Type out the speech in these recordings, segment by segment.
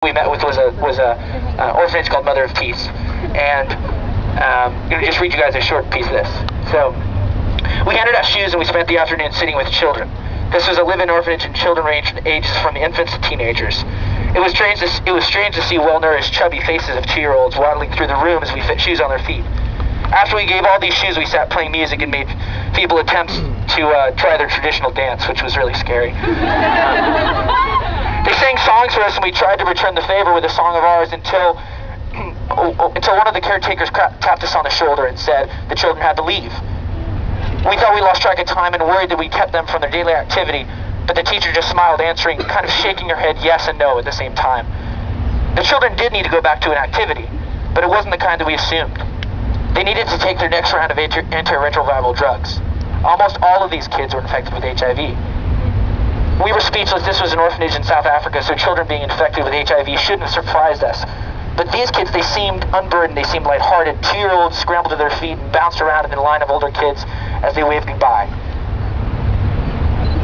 we met with was a orphanage called Mother of Peace, and I'm going to just read you guys a short piece of this. So, we handed out shoes and we spent the afternoon sitting with children. This was a live-in orphanage, and children ranged in ages from infants to teenagers. It was strange to see well-nourished, chubby faces of 2-year-olds waddling through the room as we fit shoes on their feet. After we gave all these shoes, we sat playing music and made feeble attempts to try their traditional dance, which was really scary. They sang songs for us, and we tried to return the favor with a song of ours until one of the caretakers tapped us on the shoulder and said the children had to leave. We thought we lost track of time and worried that we kept them from their daily activity, but the teacher just smiled, answering, kind of shaking her head yes and no at the same time. The children did need to go back to an activity, but it wasn't the kind that we assumed. They needed to take their next round of antiretroviral drugs. Almost all of these kids were infected with HIV. We were speechless. This was an orphanage in South Africa, so children being infected with HIV shouldn't have surprised us. But these kids, they seemed unburdened, they seemed lighthearted. 2-year-olds scrambled to their feet and bounced around in the line of older kids as they waved goodbye.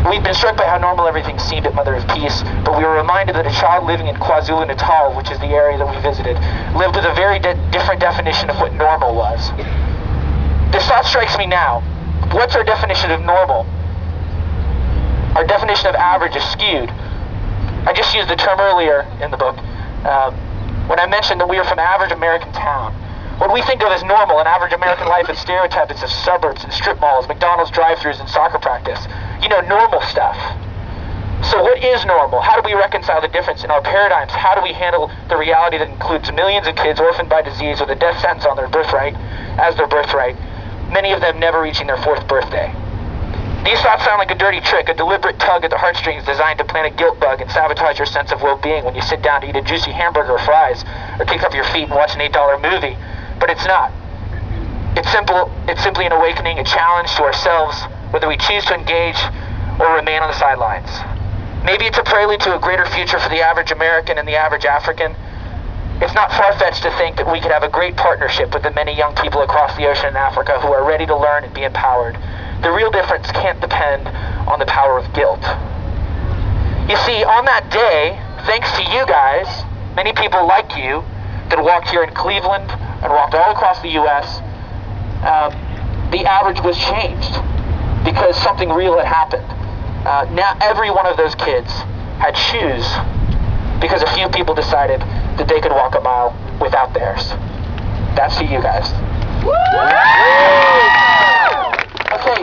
We'd been struck by how normal everything seemed at Mother of Peace, but we were reminded that a child living in KwaZulu-Natal, which is the area that we visited, lived with a very different definition of what normal was. This thought strikes me now. What's our definition of normal? Our definition of average is skewed. I just used the term earlier in the book when I mentioned that we are from average American town. What we think of as normal, an average American life is stereotyped as suburbs and strip malls, McDonald's drive-thrus and soccer practice. You know, normal stuff. So what is normal? How do we reconcile the difference in our paradigms? How do we handle the reality that includes millions of kids orphaned by disease with a death sentence on their birthright, many of them never reaching their 4th birthday? These thoughts sound like a dirty trick, a deliberate tug at the heartstrings designed to plant a guilt bug and sabotage your sense of well-being when you sit down to eat a juicy hamburger or fries, or kick up your feet and watch an $8 movie. But it's not. It's simply an awakening, a challenge to ourselves, whether we choose to engage or remain on the sidelines. Maybe it's a prelude to a greater future for the average American and the average African. It's not far-fetched to think that we could have a great partnership with the many young people across the ocean in Africa who are ready to learn and be empowered. The real difference can't depend on the power of guilt. You see, on that day, thanks to you guys, many people like you that walked here in Cleveland and walked all across the U.S., the average was changed because something real had happened. Now every one of those kids had shoes because a few people decided that they could walk a mile without theirs. That's to you guys. Okay.